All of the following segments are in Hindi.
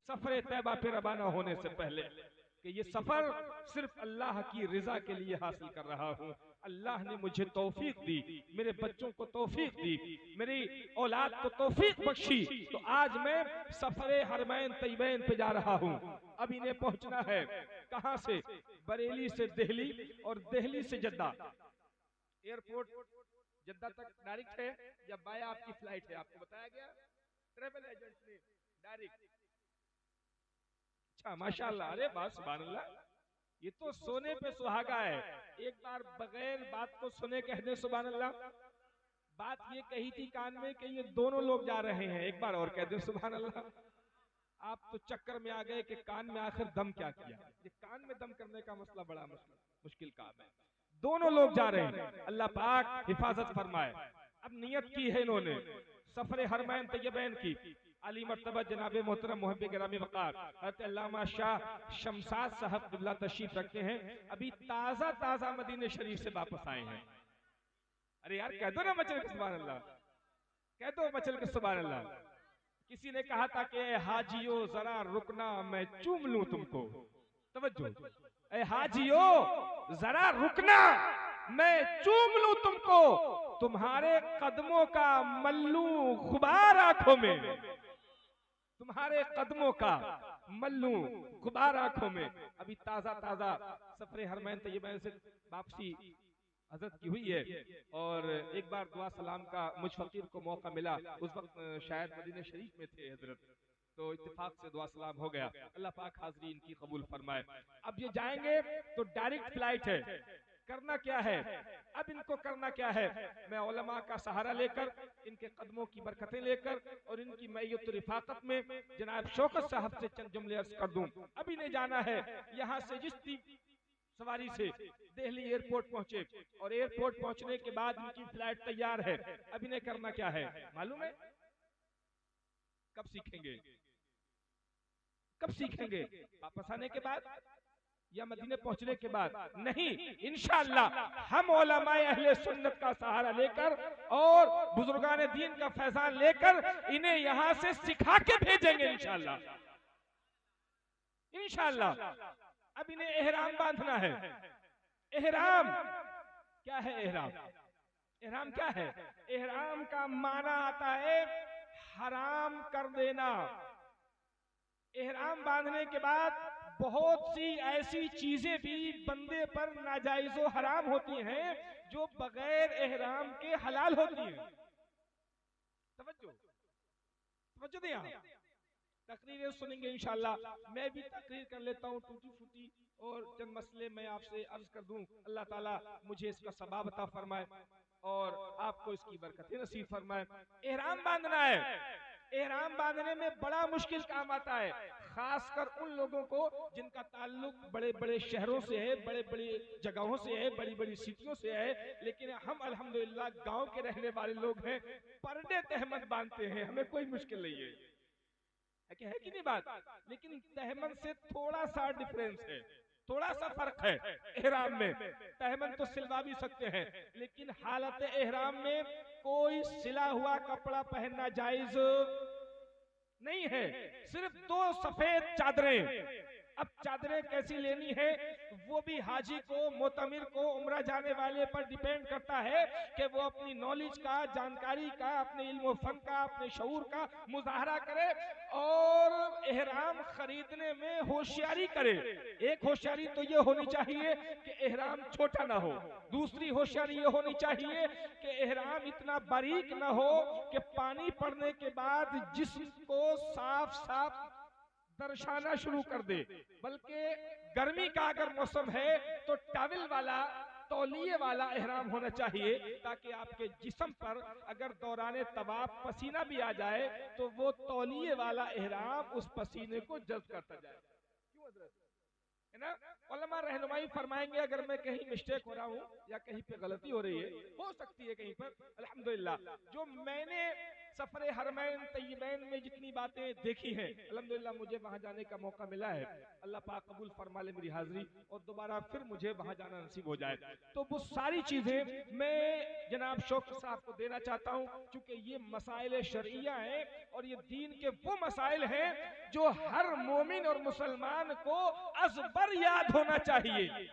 सफर तैबा पे रवाना होने से पहले कि ये सफर सिर्फ अल्लाह की रिजा के लिए हासिल कर रहा हूँ। अल्लाह ने मुझे तौफीक दी, मेरे बच्चों को तौफीक दी, मेरी औलाद को तौफीक बख्शी, तो आज मैं सफरे हरमैन तैयबैन पे जा रहा हूँ। अब इन्हें पहुंचना है कहां से? बरेली से दिल्ली और दिल्ली से जद्दा। एयरपोर्ट जद्दा तक डायरेक्ट है या बाया आपकी फ्लाइट है? आपको बताया गया ट्रेवल एजेंट ने डायरेक्ट। अच्छा माशाल्लाह, अरे वाह सुभान अल्लाह, ये तो सोने पे सुहागा है। एक बार बगैर बात को सुने कह दे सुभान अल्लाह। बात ये कही थी कान में कि ये दोनों लोग जा रहे हैं, एक बार और कह दे सुभान अल्लाह। आप तो चक्कर में आ गए कि कान में आखिर दम क्या किया। ये कान में दम करने का मसला बड़ा मुश्किल काम है। दोनों लोग जा रहे हैं, अल्लाह पाक हिफाजत फरमाए। अब नियत की है इन्होंने सफर हरमैन तैयबैन की। अली मर्तबा जनाब मोहतरम मुहब्बे गिरामी वक़ार हज़रत अल्लामा शाह शमसाद साहब क़िबला तशरीफ रखते हैं, अभी ताज़ा ताज़ा मदीने शरीफ से वापस आए हैं। अरे यार कह दो ना मचल के सुभान अल्लाह, कह दो मचल के सुभान अल्लाह। किसी ने कहा था कि हाजियो जरा रुकना मैं चूम लूं तुमको। तवज्जो, ए हाजियो जरा रुकना मैं चूम लूं तुमको, तुम्हारे कदमों का मल्लू गुबार आंखों में, तुम्हारे कदमों का मल्लू गुबार आंखों में। अभी ताजा ताजा सफरे हरमैन तैयबैन से वापसी हजरत की हुई है, और एक बार दुआ सलाम का मुझ फकीर को मौका मिला, उस वक्त शायद मदीने शरीफ में थे हजरत, तो इत्तेफाक से दुआ सलाम हो गया। अल्लाह पाक हाज़री इनकी कबूल फरमाए। अब ये जाएंगे तो डायरेक्ट फ्लाइट है, करना क्या है? अब इनको करना क्या है? मैं उलमा का सहारा लेकर, इनके कदमों की बरकतें लेकर और इनकी मैयत रिफाकत में जनाब शौकत साहब से चंद जुमले अर्ज कर दूं। अब इन्हें जाना है यहाँ से जिस सवारी से दिल्ली एयरपोर्ट पहुंचे, और एयरपोर्ट पहुंचने के बाद इनकी फ्लाइट तैयार है। अब इन्हें करना क्या है मालूम है? कब सीखेंगे? कब सीखेंगे? वापस आने के बाद या मदीने पहुंचने के बाद? नहीं, इंशाअल्लाह हम उलमाए अहले सुन्नत का सहारा लेकर और बुजुर्गान दीन का फैजान लेकर इन्हें यहां से सिखा के भेजेंगे इंशाअल्लाह, इंशाअल्लाह। अब इन्हें एहराम बांधना है। एहराम क्या है? एहराम, एहराम क्या है? एहराम का माना आता है हराम कर देना। एहराम बांधने के बाद बहुत सी ऐसी चीजें भी बंदे पर नाजायज़ो हराम होती हैं जो बगैर एहराम के हलाल होती हैं। तवज्जो, तवज्जो दें आप। तकरीरें सुनेंगे इंशाअल्लाह। मैं भी तकरीर कर लेता हूँ टूटी फूटी, और चंद मसले मैं आपसे अर्ज कर दूं। अल्लाह ताला मुझे इसका सवाब अता फरमाए और आपको इसकी बरकतें नसीब फरमाए। एहराम बांधना है। एहराम बांधने में बड़ा मुश्किल काम आता है, खासकर उन लोगों को जिनका ताल्लुक बड़े बड़े शहरों से है, बड़े बड़ी जगहों से है, बड़ी बड़ी सिटियों से है। लेकिन हम अल्हम्दुलिल्लाह गांव के रहने वाले लोग हैं, पर डे तहमद बांधते हैं, हमें कोई मुश्किल नहीं है। है कि नहीं बात? लेकिन तहमन से थोड़ा सा डिफरेंस है, थोड़ा सा फर्क है एहराम में। तहमन तो सिलवा भी सकते हैं, लेकिन हालत एहराम में कोई सिला हुआ कपड़ा पहनना जायज नहीं है, सिर्फ 2 सफेद चादरें। अब चादरें कैसी लेनी है वो भी हाजी को, मोतमिर को, उम्रा जाने वाले पर डिपेंड करता है कि वो अपनी नॉलेज का, जानकारी का, अपने इल्म फन का, अपने शऊर का मुजाहरा करे और एहराम खरीदने में होशियारी करे। एक होशियारी तो ये होनी चाहिए कि एहराम छोटा ना हो, दूसरी होशियारी ये होनी चाहिए कि एहराम इतना बारीक ना हो कि पानी पड़ने के बाद जिस्म को साफ साफ दर्शाना शुरू कर दे, बल्कि गर्मी का अगर मौसम है तो टॉवल वाला, तौलिए वाला एहराम होना चाहिए, ताकि आपके जिस्म पर अगर दौराने तवाफ पसीना भी आ जाए तो वो तौलिए वाला एहराम उस पसीने को जज़्ब करता जाए। क्यों हज़रत? है ना? उलमा रहनुमाई फरमाएंगे अगर मैं कहीं मिस्टेक हो रहा हूँ या कहीं पे गलती हो रही है, हो सकती है कहीं पर। अल्हम्दुलिल्लाह जो मैंने सफरे हरमैन तय्यबैन में जितनी बातें देखी हैं, अल्हम्दुलिल्लाह मुझे वहां जाने का मौका मिला है। अल्लाह पाक कबूल फरमा ले मेरी हाजिरी, और दोबारा फिर मुझे वहां जाना नसीब हो जाए। तो वो सारी चीजें मैं जनाब शौक साहब को देना चाहता हूं, क्योंकि ये मसाइल शरइया हैं और ये दीन के वो मसाइल हैं जो हर मोमिन और मुसलमान को अज़बर याद होना चाहिए।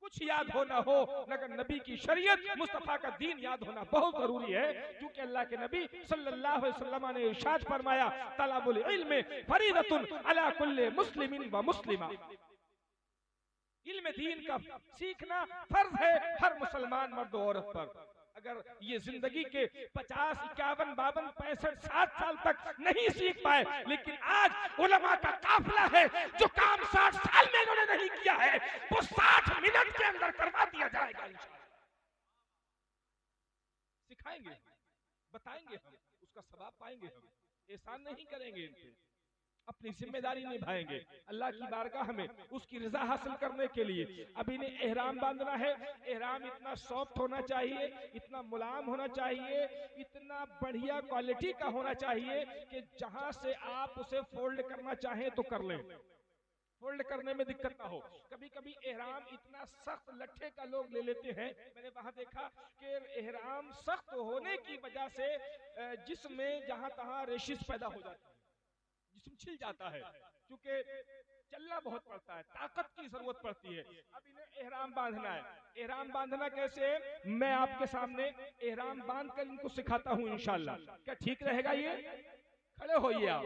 कुछ याद होना हो, मगर नबी की शरीयत मुस्तफा का दीन याद होना बहुत जरूरी है, क्योंकि अल्लाह के नबी सल्लल्लाहु अलैहि वसल्लम ने इरशाद फरमाया, तलबुल इल्म फरीदतुन अला कुल्li मुस्लिमिन व मुस्लिमा। इल्म दीन का सीखना फर्ज है हर मुसलमान मर्द और औरत पर। अगर ये जिंदगी के 50, 51, 52, 65, 60 साल तक नहीं सीख पाए, लेकिन आज उलमा का काफिला है जो काम 60 साल में इन्होंने नहीं किया है, वो 60 मिनट के अंदर करवा दिया जाएगा इंशाअल्लाह। सिखाएंगे, बताएंगे, हम उसका सवाब पाएंगे, हम एहसान नहीं करेंगे इन पे, अपनी जिम्मेदारी निभाएंगे अल्लाह की बारगाह में उसकी रजा हासिल करने के लिए। अब इन्हें एहराम बांधना है, एहराम इतना सॉफ्ट होना चाहिए, इतना मुलायम होना चाहिए, इतना बढ़िया क्वालिटी का होना चाहिए कि जहां से आप उसे फोल्ड करना चाहें तो कर लें, फोल्ड करने में दिक्कत ना हो। कभी कभी एहराम इतना सख्त लट्ठे का लोग ले लेते हैं, मैंने वहां देखा कि एहराम सख्त होने की वजह से जिसमें जहां तहां रेशिस पैदा हो जाती है, जिस्म छिल जाता है, क्योंकि चलना बहुत पड़ता है, ताकत की जरूरत पड़ती है। अब इन्हें एहराम बांधना है। एहराम बांधना कैसे, मैं आपके सामने एहराम बांध कर इनको सिखाता हूं इंशाअल्लाह। क्या ठीक रहेगा? ये खड़े होइए आप,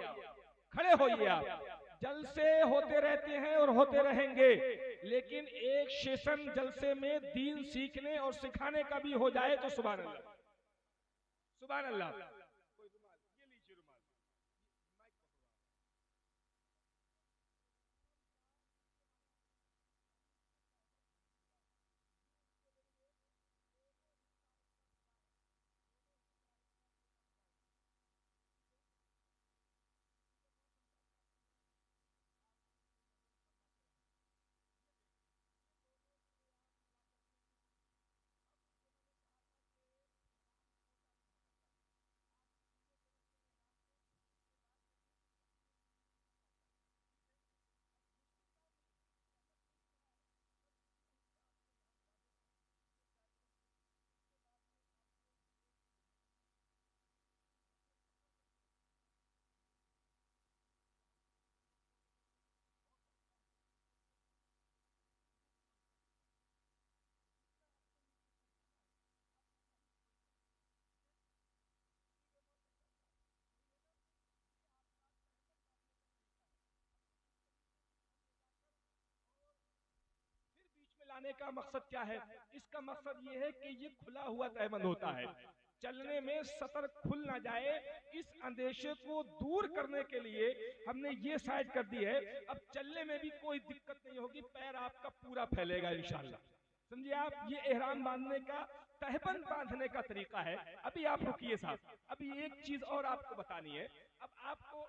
खड़े होइए आप। जलसे होते रहते हैं और होते रहेंगे, लेकिन एक सेशन जलसे में दीन सीखने और सिखाने का भी हो जाए तो सुभान अल्लाह, सुभान अल्लाह। लाने का मकसद क्या है? इसका मकसद ये है कि ये खुला हुआ तहबंद होता है, चलने में सतर खुल ना जाए, इस अंदेशे को दूर करने के लिए हमने ये साइड कर दी है। अब चलने में भी कोई दिक्कत नहीं होगी, पैर आपका पूरा फैलेगा इंशाअल्लाह। समझिए आप, ये एहराम बांधने का, तहबंद बांधने का तरीका है। अभी आप रुकिए साहब, अभी एक चीज और आपको बतानी है। अब आपको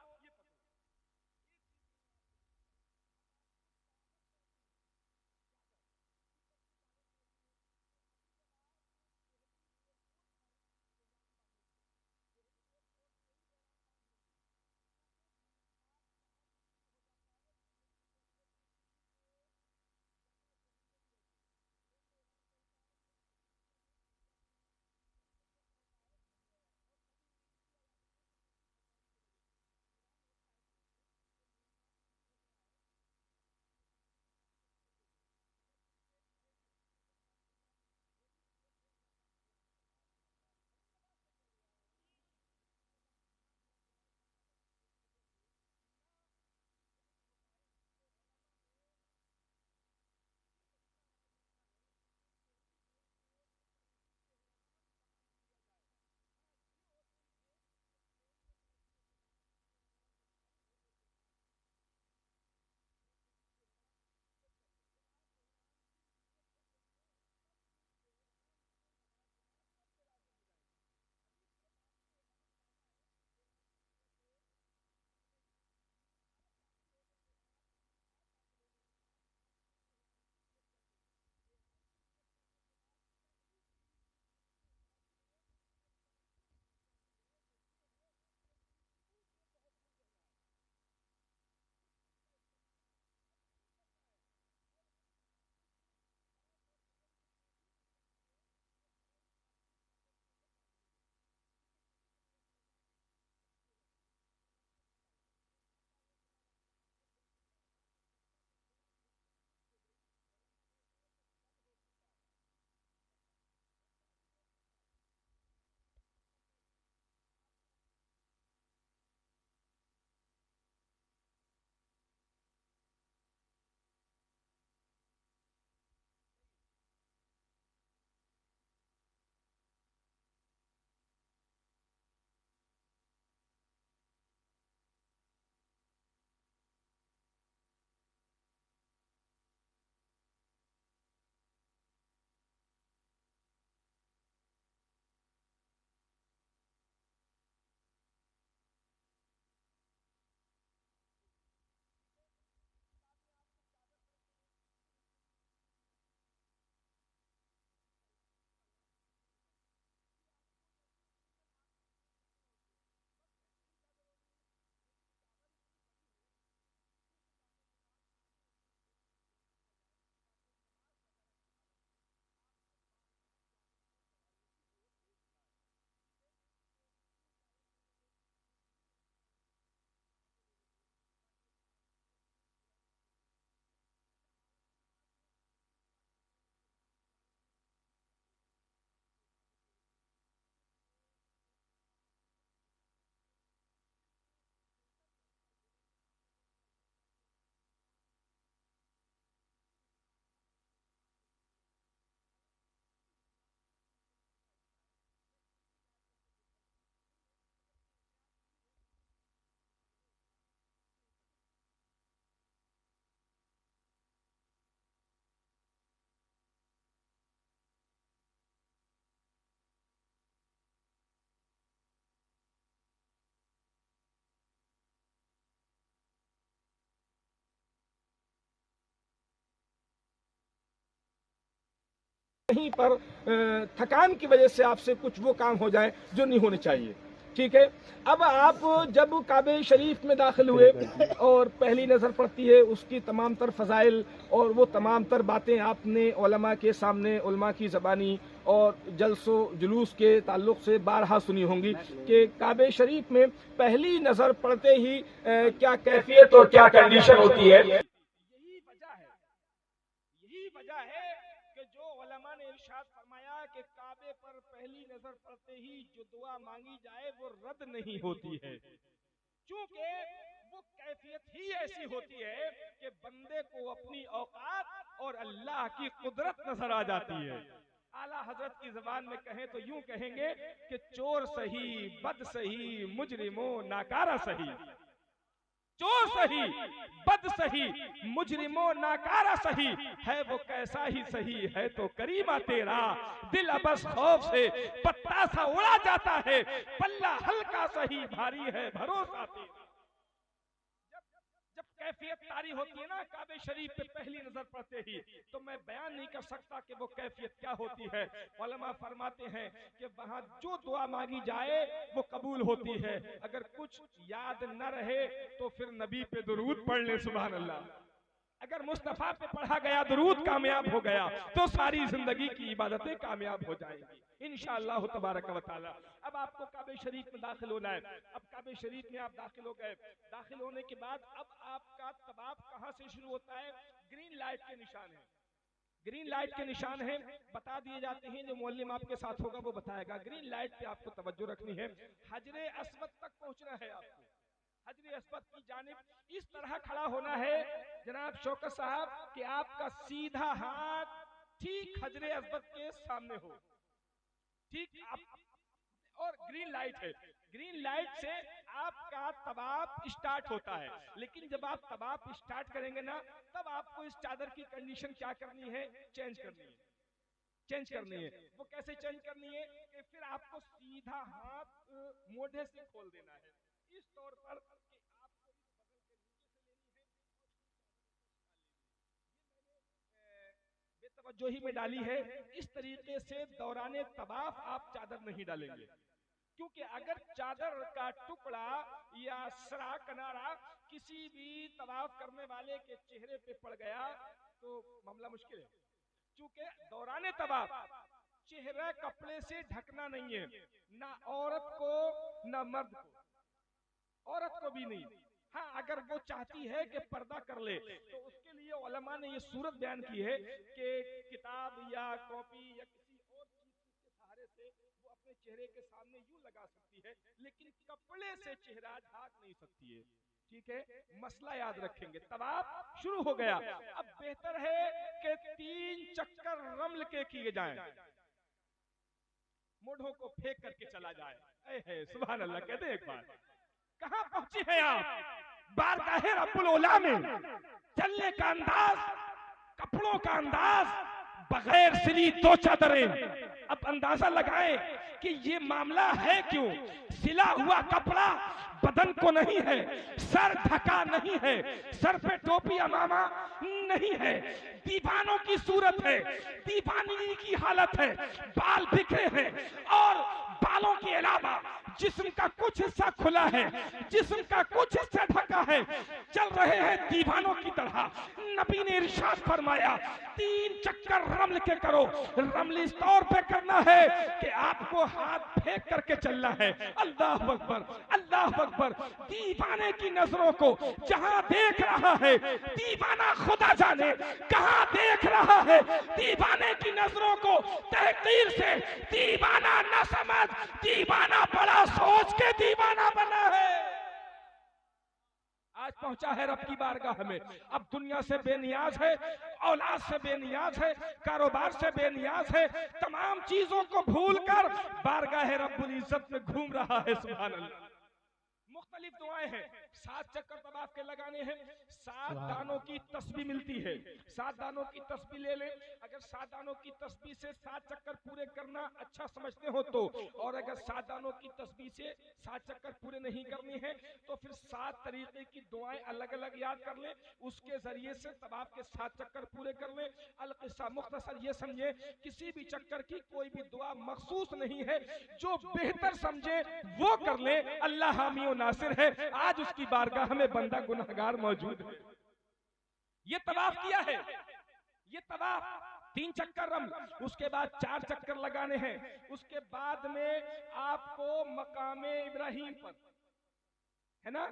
कहीं पर थकान की वजह से आपसे कुछ वो काम हो जाए जो नहीं होने चाहिए। ठीक है, अब आप जब काबे शरीफ में दाखिल हुए और पहली नज़र पड़ती है उसकी तमाम तर फ़ज़ाइल और वो तमाम तर बातें आपने उलमा के सामने, उलमा की ज़बानी और जलसो जुलूस के ताल्लुक़ से बारहा सुनी होंगी कि काबे शरीफ में पहली नज़र पड़ते ही क्या कैफियत और क्या कंडीशन होती है। यही वजह है कि जो उलमा ने इरशाद फरमाया कि काबे पर पहली नजर पड़ते ही जो दुआ मांगी जाए वो रद्द नहीं होती है, क्योंकि वो कैफियत ही ऐसी होती है कि बंदे को अपनी औकात और अल्लाह की कुदरत नजर आ जाती है। आला हजरत की जबान में कहें तो यूं कहेंगे कि चोर सही, बद सही, मुजरिमो नाकारा सही, चोर सही, बद सही, मुजरिमो नाकारा सही, है वो कैसा ही सही है तो करीमा तेरा, दिल अबस खौफ से पत्ता सा उड़ा जाता है, पल्ला हल्का सही भारी है भरोसा तेरा। जब कैफियत तारी होती है ना काबे शरीफ पे पहली नजर पड़ते ही, तो मैं बयान नहीं कर सकता कि वो कैफियत क्या होती है। उलमा फरमाते हैं कि वहां जो दुआ मांगी जाए वो कबूल होती है। अगर कुछ याद न रहे तो फिर नबी पे दुरूद पढ़ ले, सुभान अल्लाह। अगर मुस्तफा पे पढ़ा गया दुरूद कामयाब हो गया तो सारी जिंदगी की इबादतें कामयाब हो जाएंगी इंशाअल्लाह तबारक व तआला। अब आपको काबे शरीफ में दाखिल होना है। अब काबे शरीफ में आप दाखिल हो गए, दाखिल होने के बाद अब आपका तवाफ कहां से शुरू होता है? ग्रीन लाइट के निशान है, ग्रीन लाइट के निशान है बता दिए जाते हैं, जो मुअल्लिम आपके साथ होगा वो बताएगा। ग्रीन लाइट पे आपको तवज्जो रखनी है, हजरे अस्वद तक पहुंचना है आपको। हजरे अस्वद की जानिब इस तरह खड़ा होना है जनाब शौकत साहब कि आपका सीधा हाथ ठीक हजरे अस्वद के सामने हो, ठीक आप, और ग्रीन लाइट है, ग्रीन लाइट से आपका तवाफ स्टार्ट होता है। लेकिन जब आप तवाफ स्टार्ट करेंगे ना, तब आपको इस चादर की कंडीशन क्या करनी है? चेंज करनी है, चेंज करनी है। वो कैसे चेंज करनी है कि फिर आपको सीधा हाथ मोढ़े से खोल देना है, इस तौर पर कि आपको इस बगल के नीचे से लेनी है। बेतवज्जोही में डाली है, इस तरीके से दौराने तवाफ आप चादर नहीं डालेंगे, क्योंकि अगर चादर का टुकड़ा या सरा किनारा किसी भी तवाफ करने वाले के चेहरे पे पड़ गया तो मामला मुश्किल है। क्योंकि दौराने तवाफ चेहरा कपड़े से ढकना नहीं है, ना औरत को ना मर्द को, औरत को भी नहीं। हाँ, अगर वो चाहती है कि पर्दा कर ले तो उसके लिए उलमा ने ये सूरत बयान की है कि किताब या कॉपी या किसी और चीज के सहारे से वो अपने चेहरे के सामने यूं लगा सकती है, लेकिन कपड़े से चेहरा ढक नहीं सकती है। ठीक है, मसला याद रखेंगे। तवाफ शुरू हो गया, अब बेहतर है कि 3 चक्कर रमल के किए जाएं, मोढ़ों को फेंक करके चला जाए। सुभान अल्लाह कहते हैं। एक बार कहां पहुंचे हैं आप? बारगाहे रब्बुल औला में। चलने का अंदाज, कपड़ों का अंदाज, बगैर सिली 2 चादरें। अब अंदाजा लगाएं कि ये मामला है क्यों। सिला हुआ कपड़ा बदन को नहीं है, सर ढका नहीं है, सर पे टोपी अमामा नहीं है, दीवानों की सूरत है, दीवानगी की हालत है, बाल बिखरे हैं और बालों के अलावा जिस्म का कुछ हिस्सा खुला है, जिस्म का कुछ हिस्सा ढका है, चल रहे हैं दीवानों की तरह। नबी ने इरशाद फरमाया 3 चक्कर रमल के करो। रमल इस तौर पे करना है कि आपको हाथ फेंक करके चलना है। अल्लाह अकबर, अल्लाह अकबर। दीवाने की नजरों को जहां देख रहा है दीवाना खुदा जाने कहां देख रहा है। दीवाने की नजरों को तहकीर से दीवाना न समझ, दीवाना बड़ा सोच के दीवाना बना है। आज पहुंचा है रब की बारगाह में। अब दुनिया से बेनियाज है, औलाद से बेनियाज है, कारोबार से बेनियाज है, तमाम चीजों को भूलकर बारगाह रब्बुल इज्जत में घूम रहा है। सुभान अल्लाह। मुख्तलिफ दुआएं हैं, 7 चक्कर तवाफ के लगाने हैं। 7 दानों की तस्बीह मिलती है, 7 दानों की तस्बीह ले लें। अगर 7 दानों की तस्बीह से 7 चक्कर पूरे करना अच्छा समझते हो तो, और अगर 7 दानों की तस्बीह से 7 चक्कर पूरे नहीं करनी है तो फिर 7 तरीके की दुआएं अलग अलग याद कर लें, उसके जरिए से तवाफ के 7 चक्कर पूरे कर लें। अल-क़िस्सा मुख्तसर ये समझे, किसी भी चक्कर की कोई भी दुआ मखसूस नहीं है, जो बेहतर समझे वो कर ले। अल्लाह हामी और नासिर है। आज उसकी बारगाह में बंदा गुनहगार मौजूद है। ये तवाफ किया है, ये तवाफ 3 चक्कर रम, उसके बाद 4 चक्कर लगाने हैं। उसके बाद में आपको मकामे इब्राहिम पर, है ना,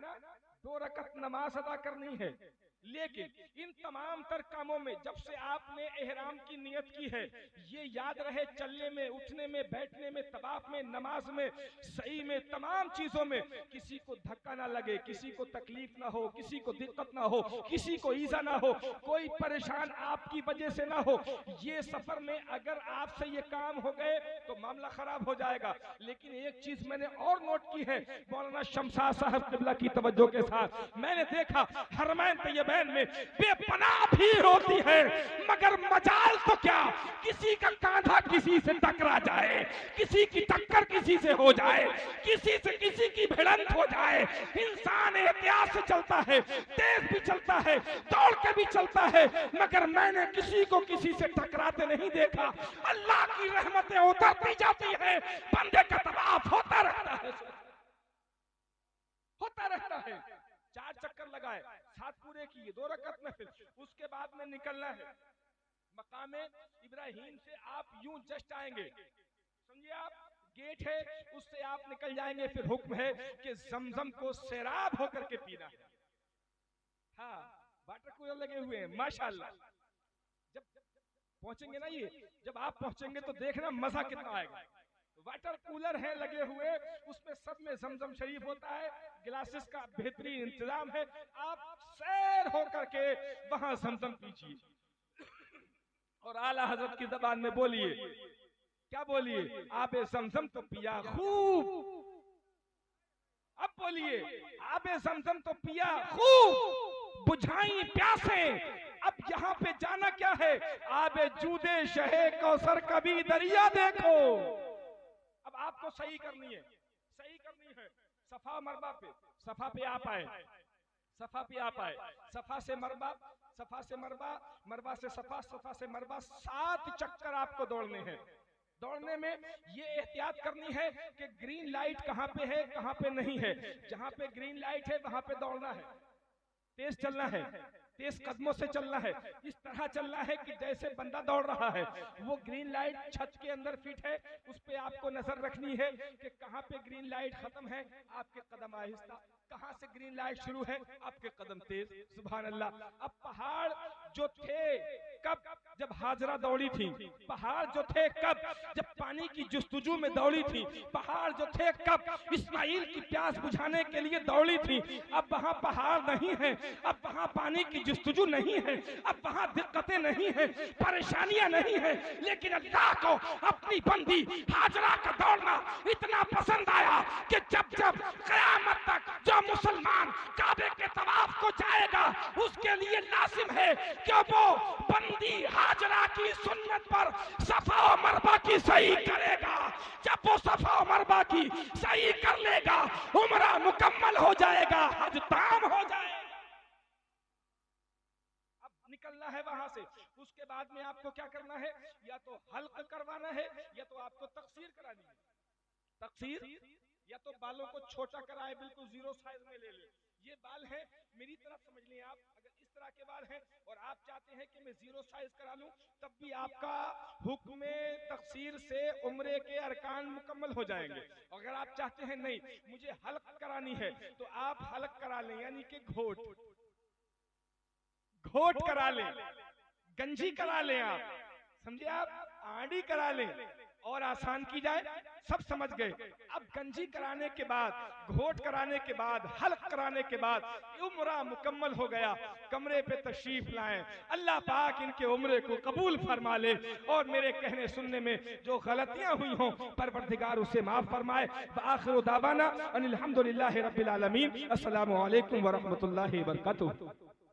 2 रकत नमाज अदा करनी है। लेकिन इन तमाम तर कामों में जब से आपने एहराम की नियत की है, ये याद रहे, चलने में, उठने में, बैठने में, तवाफ में, नमाज में, सही में, तमाम चीजों में किसी को धक्का ना लगे, किसी को तकलीफ ना हो, किसी को दिक्कत ना हो, किसी को ईजा ना हो, कोई परेशान आपकी वजह से ना हो। ये सफर में अगर आपसे ये काम हो गए तो मामला खराब हो जाएगा। लेकिन एक चीज मैंने और नोट की है, मौलाना शमशाद साहब क़िबला की तवज्जो के साथ, मैंने देखा हरमैन तैयबैन में बेपनाह भीड़ होती है, मगर मजाल तो क्या, किसी का कांधा किसी से टकरा जाए, किसी की टक्कर किसी से हो जाए, किसी से किसी की भिड़ंत हो जाए, इंसान एहतियात से चलता है, तेज भी चलता है, दौड़ के भी चलता है, मगर मैंने किसी को किसी से टकराते नहीं देखा। अल्लाह की रहमतें उतरती जाती है, बंदे का तवाफ होता रहता है, होता रहता है। 4 चक्कर लगाए, 7 पूरे किए, 2 रकत में, फिर उसके बाद में निकलना है। मकामे इब्राहिम से आप यूं जस्ट आएंगे, समझिए आप, गेट है, उससे आप निकल जाएंगे। फिर हुक्म है कि जमजम को सैराब होकर के पीना है। हाँ, वाटर कूलर लगे हुए हैं माशाल्लाह। जब पहुंचेंगे ना, ये जब आप पहुंचेंगे तो देखना मजा कितना आएगा। वाटर कूलर है लगे हुए, उसमें सब में जमजम शरीफ होता है, गिलासेस का बेहतरीन इंतजाम है। आप सैर होकर के वहां जमजम पीजिए और आला हजरत की जबान में बोलिए, क्या बोलिए, आबे जमजम तो पिया खूब। अब बोलिए, आबे जमजम तो पिया खूब, बुझाई प्यासे। अब यहाँ पे जाना क्या है, आबे जूदे शहे कौसर कभी दरिया देखो। अब आपको सही करनी है, सही करनी है। सफा मरबा पे, सफा पे आप आए, सफा पे आप आए, सफा से मरबा, सफा से मरबा, मरबा से सफा, सफा से मरबा, 7 चक्कर आपको दौड़ने हैं। दौड़ने में ये एहतियात करनी है कि ग्रीन लाइट कहाँ पे है, कहाँ पे नहीं है। जहाँ पे ग्रीन लाइट है वहां पे दौड़ना है, तेज चलना है, तेज कदमों से चलना है। इस तरह चलना है कि जैसे बंदा दौड़ रहा है, वो ग्रीन लाइट छत के अंदर फिट है, उस पे आपको नजर रखनी है कि कहाँ पे ग्रीन लाइट खत्म है, आपके कदम आहिस्ता, कहाँ से ग्रीन लाइट शुरू है, आपके कदम तेज। सुभान अल्लाह। अब पहाड़ जो थे कब, जब हाजरा दौड़ी थी। पहाड़ जो थे कब, जब पानी की जुस्तुजू में दौड़ी थी। पहाड़ जो थे कब, इस्माइल की प्यास बुझाने के लिए दौड़ी थी। अब वहां पहाड़ नहीं है, अब वहां पानी की जुस्तुजू नहीं है, अब वहां दिक्कतें नहीं है, परेशानियां नहीं है। लेकिन अल्लाह को अपनी बंदी हाजरा का दौड़ना इतना पसंद आया कि जब जब क़यामत तक जो मुसलमान काबे के तवाफ को जाएगा, उसके लिए लाजिम है कि वो बंदी हाजरा की सुन्नत पर सफा और मरवा की सही करेगा। जब वो सफा और मरवा की सही कर लेगा, उम्रा मुकम्मल हो जाएगा, हज ताम हो जाएगा। अब निकलना है वहां से। उसके बाद में आपको क्या करना है, या तो हल्क करवाना है या तो आपको तकसीर करानी है। तकसीर, या तो बालों को छोटा कराए, बिल्कुल 0 साइज में ले ले। ये बाल है, मेरी तरफ समझ लें आप, अगर इस तरह के बाल हैं और आप चाहते हैं कि मैं 0 साइज करा लूं, तब भी आपका हुक्म तकसीर से उम्रे के अरकान मुकम्मल हो जाएंगे। अगर आप चाहते हैं नहीं मुझे हल्क करानी है, तो आप हल्क करा लें, यानी कि घोट, घोट करा लें, गंजी करा लें, आप समझे, आप आड़ी करा लें और आसान की जाए। सब समझ गए। अब गंजी कराने के बाद, घोट कराने के बाद, हल्क कराने के बाद उम्रा मुकम्मल हो गया। कमरे पे तशरीफ लाएं। अल्लाह पाक इनके उम्रे को कबूल फरमा ले और मेरे कहने सुनने में जो गलतियां हुई हों परवरदिगार उसे माफ फरमाए। आखिर दावाना अनिल हम्दुलिल्लाहि रब्बिल आलमीन। अस्सलामु अलैकुम व रहमतुल्लाहि व बरकातुहू।